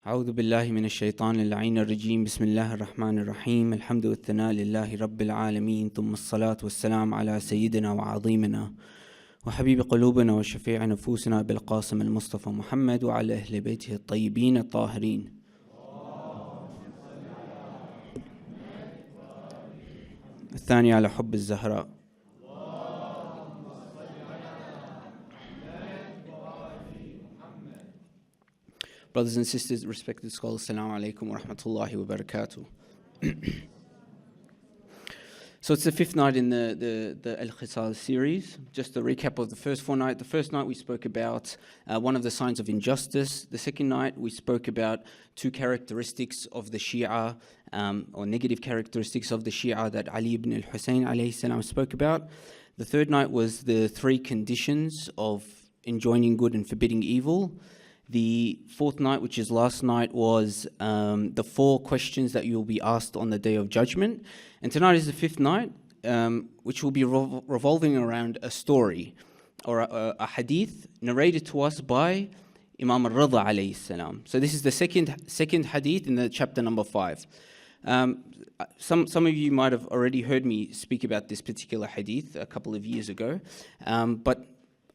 أعوذ بالله من الشيطان اللعين الرجيم بسم الله الرحمن الرحيم الحمد والثناء لله رب العالمين ثم الصلاة والسلام على سيدنا وعظيمنا وحبيب قلوبنا وشفيع نفوسنا بالقاسم المصطفى محمد وعلى أهل بيته الطيبين الطاهرين. الثاني على حب الزهراء. Brothers and sisters, respected scholars, Assalamu alaikum wa rahmatullahi wa barakatuh. So it's the fifth night in the Al-Khisal series. Just a recap of the first four nights. The first night we spoke about one of the signs of injustice. The second night we spoke about two characteristics of the Shia, or negative characteristics of the Shia that Ali ibn al-Hussein alayhi salam spoke about. The third night was the three conditions of enjoining good and forbidding evil. The fourth night, which is last night, was the four questions that you will be asked on the Day of Judgment. And tonight is the fifth night, which will be revolving around a story or a hadith narrated to us by Imam Al-Rida alayhi salam. So this is the second hadith in the chapter number 5. Some of you might have already heard me speak about this particular hadith a couple of years ago, but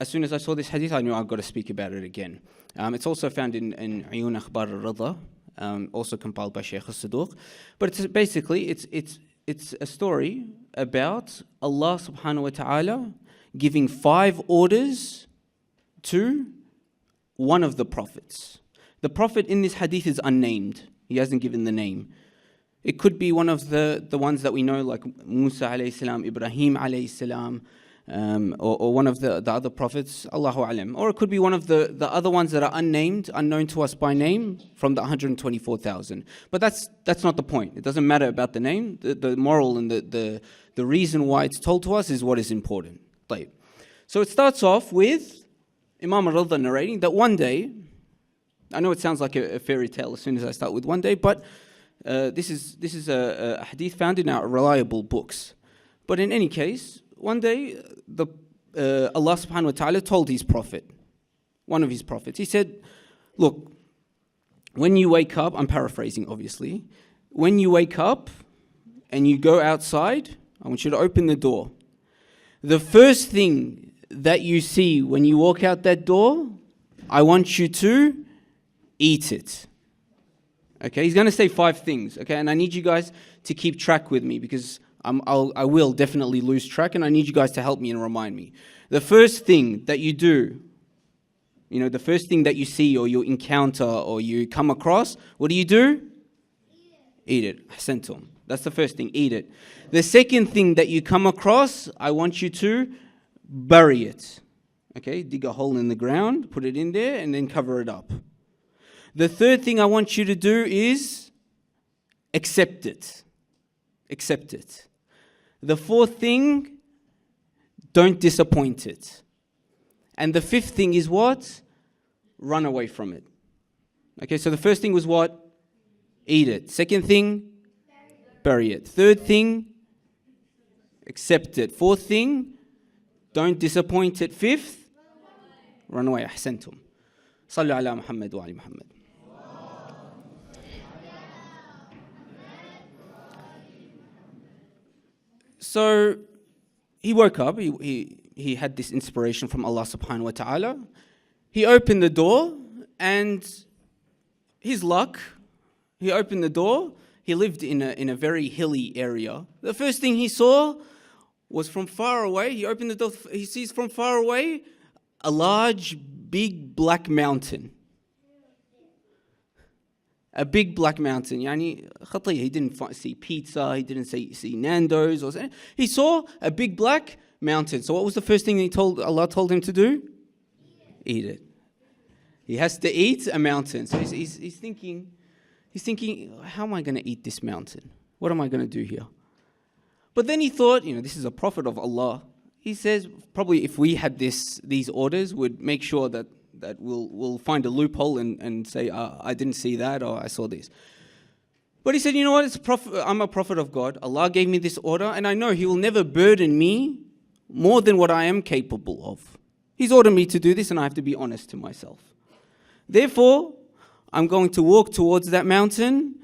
as soon as I saw this hadith, I knew I've got to speak about it again. It's also found in Uyun Akhbar Al-Rida, also compiled by Sheikh Al-Saduq. But it's basically it's a story about Allah subhanahu wa ta'ala giving 5 orders to one of the prophets. The prophet in this hadith is unnamed. He hasn't given the name. It could be one of the ones that we know, like Musa alayhi salam, Ibrahim alayhi salam, or one of the other prophets, Allahu Alam. Or it could be one of the other ones that are unnamed, unknown to us by name, from the 124,000. But that's not the point. It doesn't matter about the name. The moral and the reason why it's told to us is what is important. So it starts off with Imam Al-Rida narrating that one day, I know it sounds like a fairy tale as soon as I start with one day, but this is a hadith found in our reliable books. But in any case, one day, Allah subhanahu wa ta'ala told his prophet, one of his prophets, he said, look, when you wake up, I'm paraphrasing obviously, when you wake up and you go outside, I want you to open the door. The first thing that you see when you walk out that door, I want you to eat it. Okay, he's going to say 5 things, okay, and I need you guys to keep track with me because I will definitely lose track, and I need you guys to help me and remind me. The first thing that you do, the first thing that you see or you encounter or you come across, what do? Eat it. Ahsantum. That's the first thing, eat it. The second thing that you come across, I want you to bury it. Okay, dig a hole in the ground, put it in there, and then cover it up. The third thing I want you to do is accept it. Accept it. The fourth thing, don't disappoint it. And the fifth thing is what? Run away from it. Okay, so the first thing was what? Eat it. Second thing, bury it. Third thing, accept it. Fourth thing, don't disappoint it. Fifth, run away. Ahsantum. Sallu ala Muhammad wa ali Muhammad. So he woke up, he had this inspiration from Allah subhanahu wa ta'ala. He opened the door, and his luck, he opened the door. He lived in a very hilly area. The first thing he saw was from far away. He opened the door, he sees from far away a large, big black mountain. A big black mountain. Yani, he didn't see pizza, he didn't see Nando's or something. He saw a big black mountain. So what was the first thing Allah told him to do? Eat it. He has to eat a mountain. So he's thinking, how am I going to eat this mountain? What am I going to do here? But then he thought, this is a prophet of Allah. He says, probably if we had these orders, would make sure that we'll find a loophole and say, I didn't see that, or I saw this. But he said, you know what, I'm a prophet of God. Allah gave me this order, and I know He will never burden me more than what I am capable of. He's ordered me to do this, and I have to be honest to myself. Therefore, I'm going to walk towards that mountain,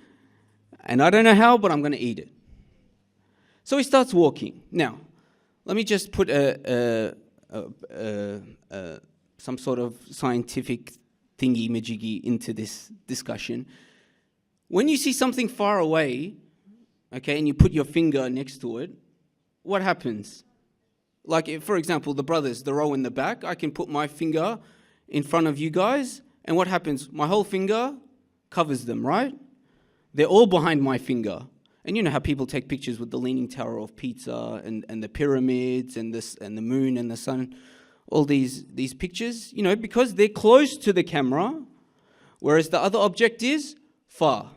and I don't know how, but I'm going to eat it. So he starts walking. Now, let me just put some sort of scientific thingy-majiggy into this discussion. When you see something far away, okay, and you put your finger next to it, what happens? Like, if, for example, the brothers, the row in the back, I can put my finger in front of you guys, and what happens? My whole finger covers them, right? They're all behind my finger. And you know how people take pictures with the Leaning Tower of Pisa and the pyramids and the moon and the sun, all these pictures, you know, because they're close to the camera, whereas the other object is far.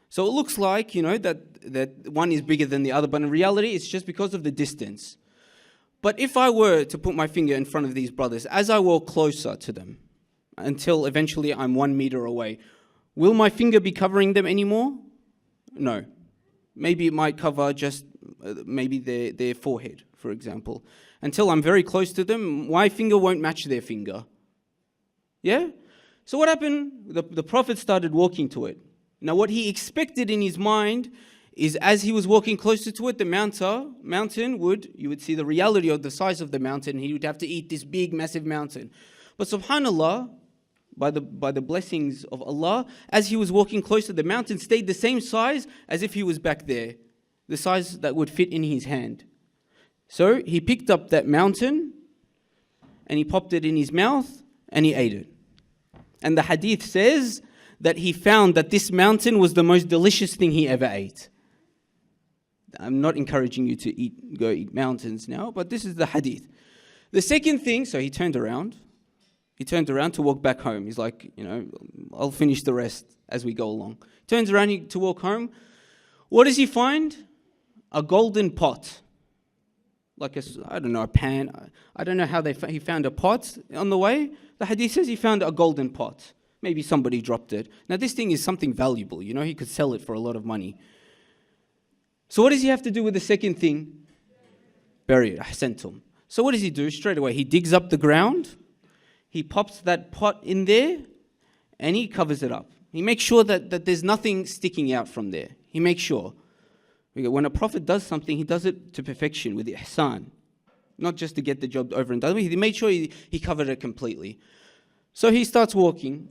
So it looks like, you know, that one is bigger than the other, but in reality, it's just because of the distance. But if I were to put my finger in front of these brothers, as I walk closer to them, until eventually I'm 1 meter away, will my finger be covering them anymore? No. Maybe it might cover just maybe their forehead, for example. Until I'm very close to them, my finger won't match their finger. Yeah? So what happened? The Prophet started walking to it. Now what he expected in his mind is as he was walking closer to it, the mountain you would see the reality of the size of the mountain. He would have to eat this big, massive mountain. But subhanAllah, by the blessings of Allah, as he was walking closer, the mountain stayed the same size as if he was back there, the size that would fit in his hand. So he picked up that mountain and he popped it in his mouth and he ate it. And the hadith says that he found that this mountain was the most delicious thing he ever ate. I'm not encouraging you to go eat mountains now, but this is the hadith. The second thing, so he turned around. He turned around to walk back home. He's like, you know, I'll finish the rest as we go along. Turns around to walk home. What does he find? A golden pot. Like a pan. I don't know how he found a pot on the way. The hadith says he found a golden pot. Maybe somebody dropped it. Now this thing is something valuable. You know, he could sell it for a lot of money. So what does he have to do with the second thing? Bury it. Ahsantum. So what does he do? Straight away, he digs up the ground. He pops that pot in there and he covers it up. He makes sure that there's nothing sticking out from there. He makes sure. When a prophet does something, he does it to perfection with ihsan. Not just to get the job over and done with. He made sure he covered it completely. So he starts walking.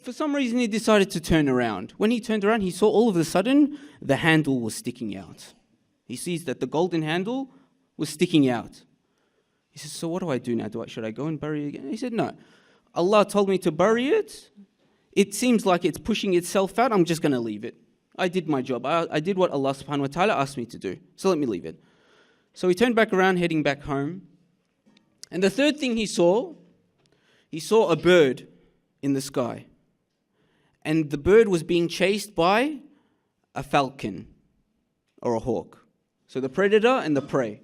For some reason, he decided to turn around. When he turned around, he saw all of a sudden the handle was sticking out. He sees that the golden handle was sticking out. He says, so what do I do now? Should I go and bury it again? He said, no. Allah told me to bury it. It seems like it's pushing itself out. I'm just going to leave it. I did my job. I did what Allah subhanahu wa ta'ala asked me to do. So let me leave it. So he turned back around, heading back home. And the third thing he saw a bird in the sky. And the bird was being chased by a falcon or a hawk. So the predator and the prey.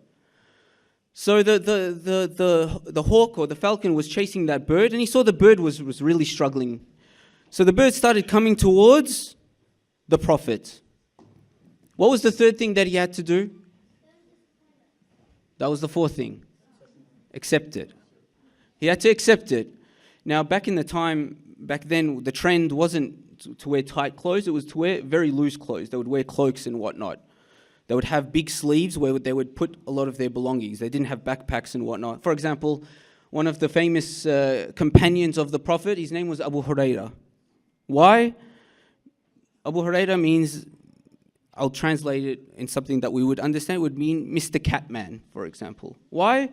So the hawk or the falcon was chasing that bird, and he saw the bird was really struggling. So the bird started coming towards the Prophet. What was the third thing that he had to do? That was the fourth thing. Accept it. He had to accept it. Now, back then, the trend wasn't to wear tight clothes, it was to wear very loose clothes. They would wear cloaks and whatnot. They would have big sleeves where they would put a lot of their belongings. They didn't have backpacks and whatnot. For example, one of the famous companions of the Prophet, his name was Abu Hurairah. Why? Abu Hurairah means, I'll translate it in something that we would understand, it would mean Mr. Catman, for example. Why?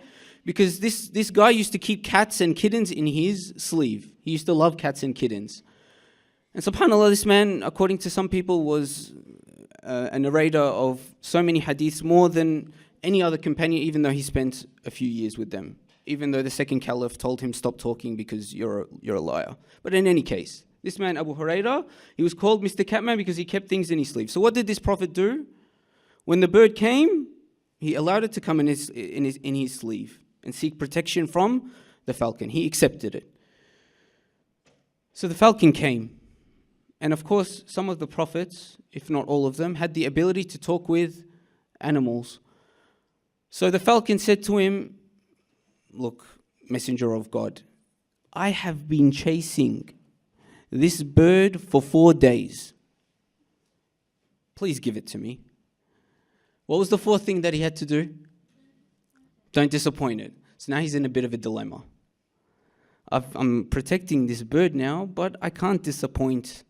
Because this guy used to keep cats and kittens in his sleeve. He used to love cats and kittens. And subhanAllah, this man, according to some people, was a narrator of so many hadiths, more than any other companion, even though he spent a few years with them. Even though the second caliph told him, stop talking because you're a liar. But in any case, this man, Abu Hurairah, he was called Mr. Catman because he kept things in his sleeve. So what did this Prophet do? When the bird came, he allowed it to come in his sleeve and seek protection from the falcon. He accepted it. So the falcon came. And of course, some of the prophets, if not all of them, had the ability to talk with animals. So the falcon said to him, look, messenger of God, I have been chasing this bird for 4 days. Please give it to me. What was the fourth thing that he had to do? Don't disappoint it. So now he's in a bit of a dilemma. I'm protecting this bird now, but I can't disappoint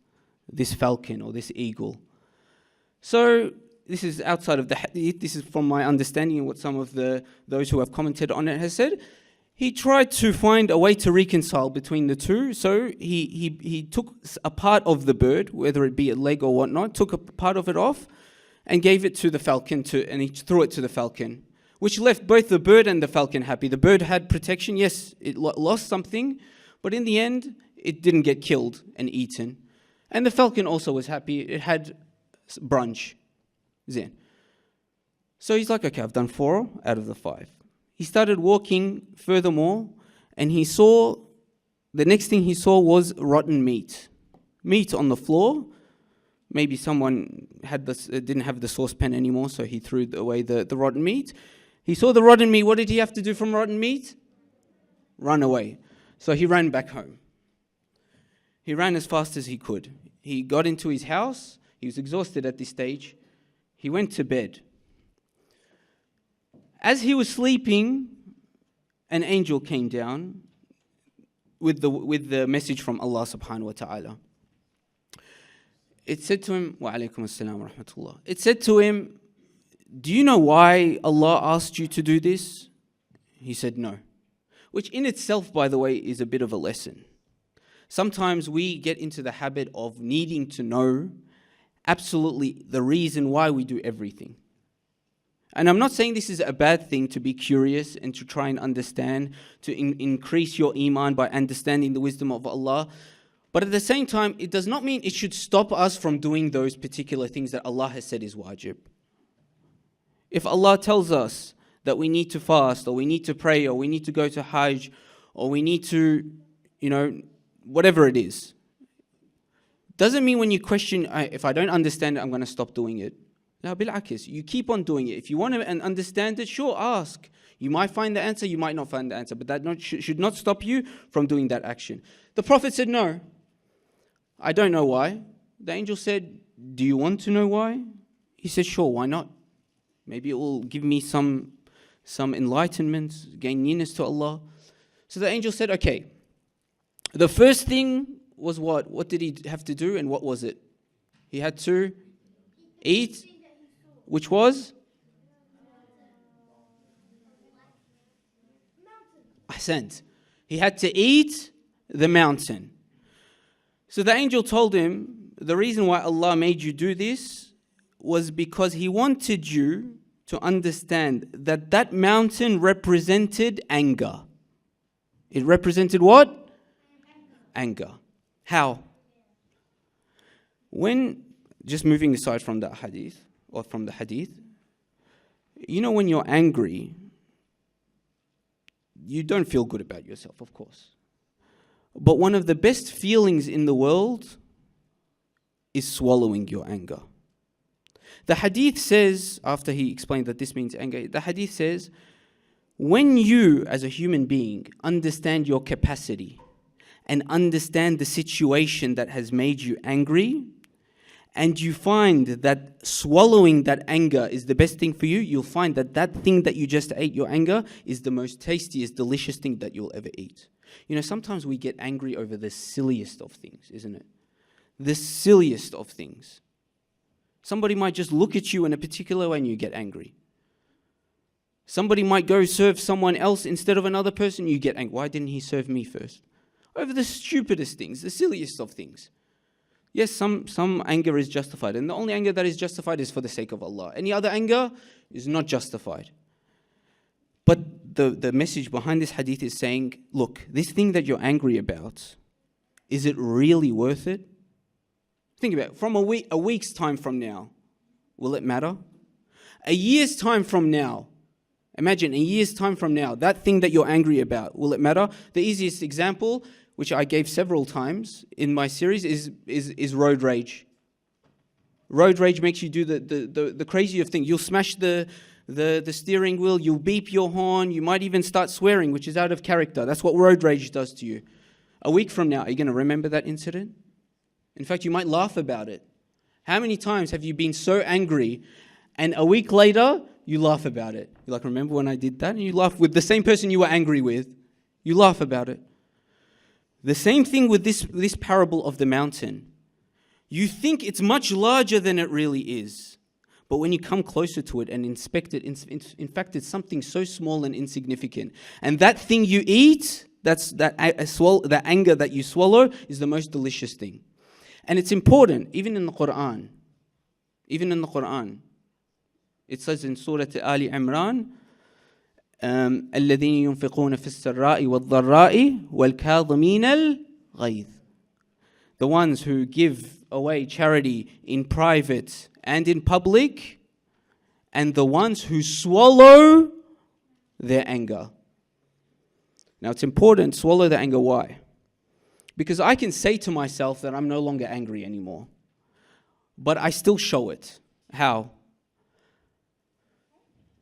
this falcon or this eagle. So this is outside of the hadith. This is from my understanding and what some of those who have commented on it has said. He tried to find a way to reconcile between the two. So he took a part of the bird, whether it be a leg or whatnot, took a part of it off and gave it to the falcon, and he threw it to the falcon, which left both the bird and the falcon happy. The bird had protection. Yes, it lost something, but in the end, it didn't get killed and eaten. And the falcon also was happy. It had brunch. Zen. So he's like, okay, I've done 4 out of the 5. He started walking furthermore, and the next thing he saw was rotten meat. Meat on the floor. Maybe someone didn't have the saucepan anymore, so he threw away the rotten meat. He saw the rotten meat. What did he have to do from rotten meat? Run away. So he ran back home. He ran as fast as he could. He got into his house. He was exhausted at this stage. He went to bed. As he was sleeping, an angel came down with the message from Allah subhanahu wa ta'ala. It said to him, wa alaykum assalam wa rahmatullah. It said to him, do you know why Allah asked you to do this? He said no. Which in itself, by the way, is a bit of a lesson. Sometimes we get into the habit of needing to know absolutely the reason why we do everything. And I'm not saying this is a bad thing to be curious and to try and understand, to increase your iman by understanding the wisdom of Allah. But at the same time, it does not mean it should stop us from doing those particular things that Allah has said is wajib. If Allah tells us that we need to fast, or we need to pray, or we need to go to Hajj, or we need to, whatever it is, doesn't mean when you question, if I don't understand it, I'm going to stop doing it. No, bil'akis, you keep on doing it. If you want to understand it, sure, ask. You might find the answer, you might not find the answer, but that should not stop you from doing that action. The Prophet said, no, I don't know why. The angel said, do you want to know why? He said, sure, why not? Maybe it will give me some enlightenment, gain nearness to Allah. So the angel said, okay. The first thing was what? What did he have to do and what was it? He had to eat, which was? Ahsant. He had to eat the mountain. So the angel told him, the reason why Allah made you do this was because He wanted you to understand that that mountain represented anger. It represented what? Anger. How? Just moving aside from that hadith, or from the hadith, when you're angry, you don't feel good about yourself, of course. But one of the best feelings in the world is swallowing your anger. The hadith says, after he explained that this means anger, the hadith says, when you as a human being understand your capacity and understand the situation that has made you angry, and you find that swallowing that anger is the best thing for you, you'll find that that thing that you just ate, your anger, is the most tastiest, delicious thing that you'll ever eat. Sometimes we get angry over the silliest of things, isn't it? The silliest of things. Somebody might just look at you in a particular way and you get angry. Somebody might go serve someone else instead of another person, you get angry. Why didn't he serve me first? Over the stupidest things, the silliest of things. Yes, some anger is justified, and the only anger that is justified is for the sake of Allah. Any other anger is not justified. But the message behind this hadith is saying, look, this thing that you're angry about, is it really worth it? Think about it. From a week's time from now, will it matter? A year's time from now, imagine a year's time from now, that thing that you're angry about, will it matter? The easiest example, which I gave several times in my series, is road rage. Road rage makes you do the craziest thing. You'll smash the steering wheel, you'll beep your horn, you might even start swearing, which is out of character. That's what road rage does to you. A week from now, are you going to remember that incident? In fact, you might laugh about it. How many times have you been so angry and a week later you laugh about it? You're like, remember when I did that? And you laugh with the same person you were angry with. You laugh about it. The same thing with this parable of the mountain. You think it's much larger than it really is. But when you come closer to it and inspect it, in fact, it's something so small and insignificant. And that thing you eat, that anger that you swallow, is the most delicious thing. And it's important, even in the Quran. It says in Surah Ali Imran, الذين ينفقون في السراء والضراء والكاظمين الغيظ. The ones who give away charity in private and in public, and the ones who swallow their anger. Now it's important, swallow the anger. Why? Because I can say to myself that I'm no longer angry anymore, but I still show it. How?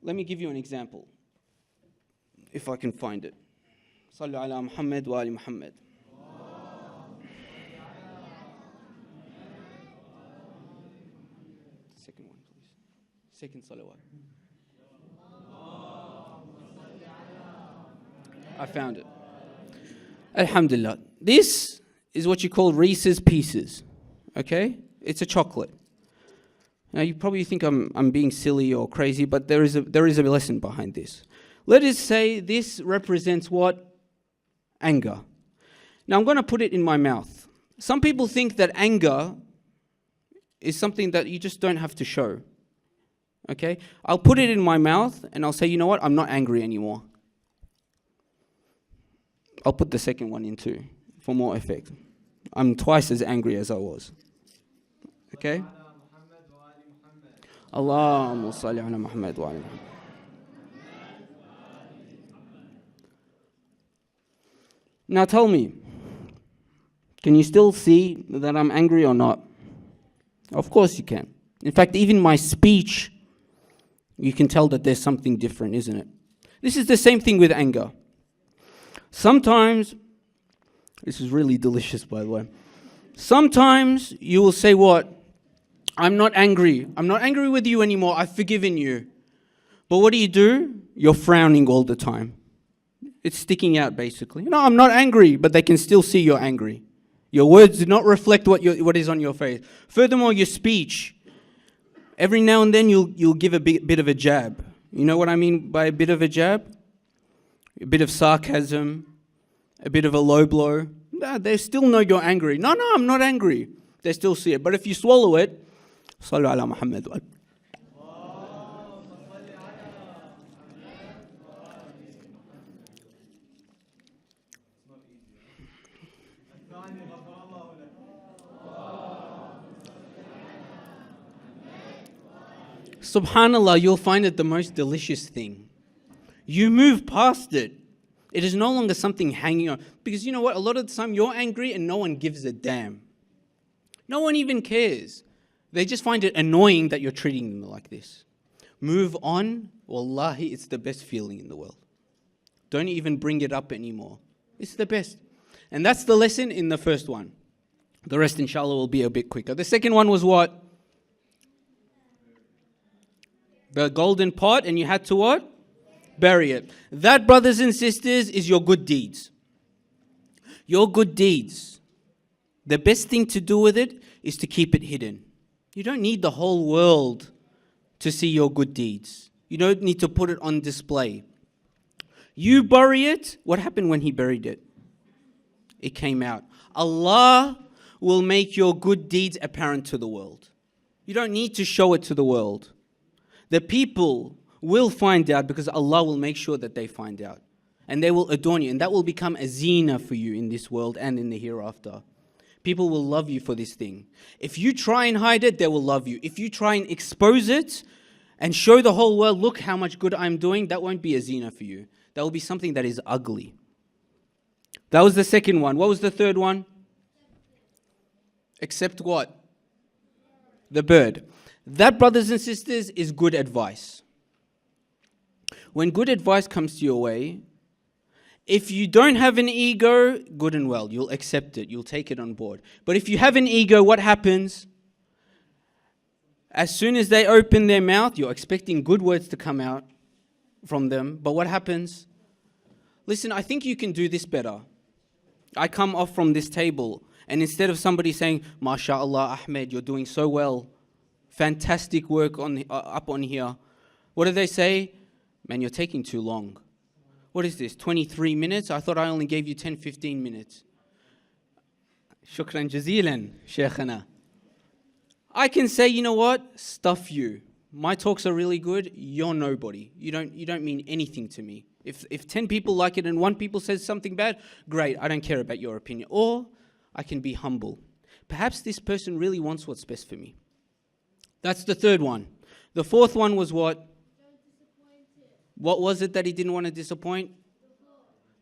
Let me give you an example, if I can find it. Sallu ala Muhammad wa ali Muhammad. Second one, please. Second salawat. I found it. Alhamdulillah. This is what you call Reese's Pieces. Okay? It's a chocolate. Now you probably think I'm being silly or crazy, but there is a lesson behind this. Let us say this represents what? Anger. Now I'm going to put it in my mouth. Some people think that anger is something that you just don't have to show. Okay? I'll put it in my mouth and I'll say, you know what? I'm not angry anymore. I'll put the second one in too, for more effect. I'm twice as angry as I was. Okay? Allahumma salli ala Muhammad wa ali Muhammad. Now tell me, can you still see that I'm angry or not? Of course you can. In fact, even my speech, you can tell that there's something different, isn't it? This is the same thing with anger. Sometimes, this is really delicious by the way, sometimes you will say what? I'm not angry. I'm not angry with you anymore. I've forgiven you. But what do? You're frowning all the time. It's sticking out basically. No, I'm not angry, but they can still see you're angry. Your words do not reflect what is on your face. Furthermore, your speech, every now and then you'll give a bit of a jab. You know what I mean by a bit of a jab? A bit of sarcasm, a bit of a low blow. No, they still know you're angry. No, I'm not angry. They still see it. But if you swallow it, Sallu ala Muhammad. Subhanallah, you'll find it the most delicious thing. You move past it. It is no longer something hanging on. Because you know what? A lot of the time you're angry and no one gives a damn. No one even cares. They just find it annoying that you're treating them like this. Move on. Wallahi, it's the best feeling in the world. Don't even bring it up anymore. It's the best. And that's the lesson in the first one. The rest, inshallah, will be a bit quicker. The second one was what? The golden pot, and you had to what? Bury it. That, brothers and sisters, is your good deeds. Your good deeds. The best thing to do with it is to keep it hidden. You don't need the whole world to see your good deeds. You don't need to put it on display. You bury it. What happened when he buried it? It came out. Allah will make your good deeds apparent to the world. You don't need to show it to the world. The people will find out because Allah will make sure that they find out. And they will adorn you. And that will become a zina for you in this world and in the hereafter. People will love you for this thing. If you try and hide it, they will love you. If you try and expose it and show the whole world, look how much good I'm doing, that won't be a zina for you. That will be something that is ugly. That was the second one. What was the third one? Except what? The bird. That, brothers and sisters, is good advice. When good advice comes to your way, If you don't have an ego, good and well, you'll accept it, you'll take it on board. But if you have an ego, what happens? As soon as they open their mouth, you're expecting good words to come out from them. But what happens? Listen, I think you can do this better. I come off from this table, and instead of somebody saying, MashaAllah, Ahmed, you're doing so well, fantastic work up on here, what do they say? Man, you're taking too long. What is this, 23 minutes? I thought I only gave you 10, 15 minutes. Shukran jazilan, Shaykhana. I can say, you know what? Stuff you. My talks are really good. You're nobody. You don't mean anything to me. If 10 people like it and 1 person says something bad, great, I don't care about your opinion. Or I can be humble. Perhaps this person really wants what's best for me. That's the third one. The fourth one was what? What was it that he didn't want to disappoint?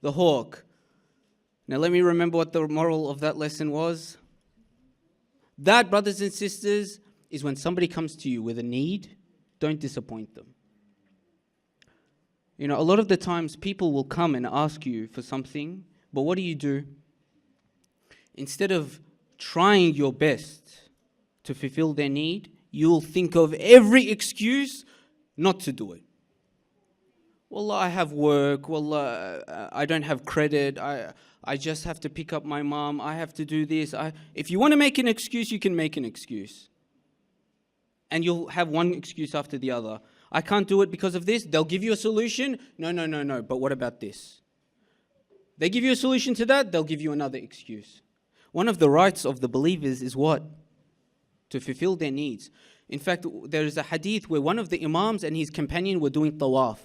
The hawk. Now let me remember what the moral of that lesson was. That, brothers and sisters, is when somebody comes to you with a need, don't disappoint them. You know, a lot of the times people will come and ask you for something, but what do? Instead of trying your best to fulfill their need, you'll think of every excuse not to do it. Wallah, I have work. Wallah, I don't have credit. I just have to pick up my mom. I have to do this. If you want to make an excuse, you can make an excuse. And you'll have one excuse after the other. I can't do it because of this. They'll give you a solution. No. But what about this? They give you a solution to that. They'll give you another excuse. One of the rights of the believers is what? To fulfill their needs. In fact, there is a hadith where one of the imams and his companion were doing tawaf.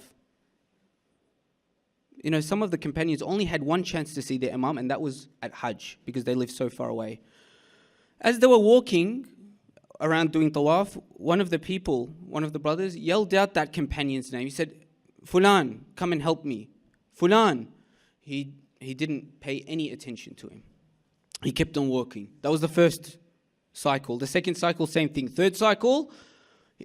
You know, some of the companions only had one chance to see their imam, and that was at Hajj, because they lived so far away. As they were walking around doing tawaf, one of the brothers, yelled out that companion's name. He said, Fulan, come and help me. Fulan. He didn't pay any attention to him. He kept on walking. That was the first cycle. The second cycle, same thing. Third cycle,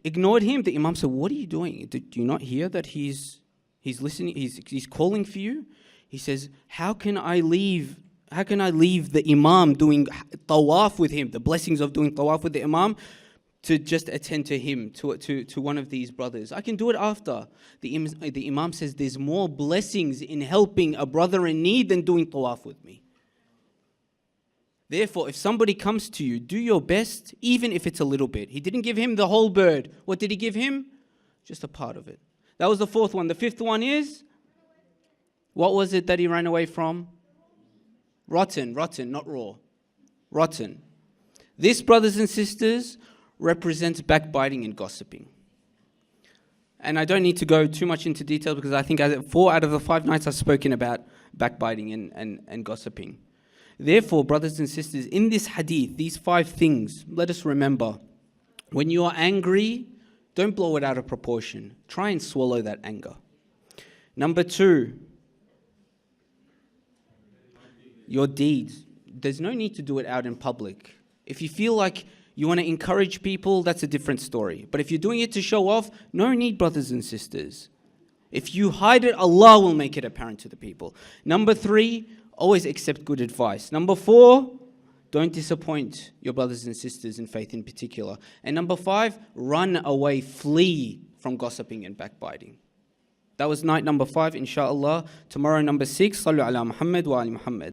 ignored him. The imam said, what are you doing? Do you not hear that he's listening, he's calling for you? He says, how can I leave the imam doing tawaf with him, the blessings of doing tawaf with the imam, to just attend to him, to one of these brothers? I can do it after. The imam says, there's more blessings in helping a brother in need than doing tawaf with me. Therefore, if somebody comes to you, do your best, even if it's a little bit. He didn't give him the whole bird. What did he give him? Just a part of it. That was the fourth one. The fifth one is, what was it that he ran away from? Rotten, not raw. Rotten. This, brothers and sisters, represents backbiting and gossiping. And I don't need to go too much into detail, because I think 4 out of the 5 nights I've spoken about backbiting and gossiping. Therefore, brothers and sisters, in this hadith, these 5 things, let us remember, when you are angry, don't blow it out of proportion. Try and swallow that anger. Number 2, your deeds. There's no need to do it out in public. If you feel like you want to encourage people, that's a different story. But if you're doing it to show off, no need, brothers and sisters. If you hide it, Allah will make it apparent to the people. Number 3, always accept good advice. Number 4, don't disappoint your brothers and sisters in faith in particular. And number 5, run away, flee from gossiping and backbiting. That was night number 5, inshallah. Tomorrow, number 6, Sallu ala Muhammad wa ali Muhammad.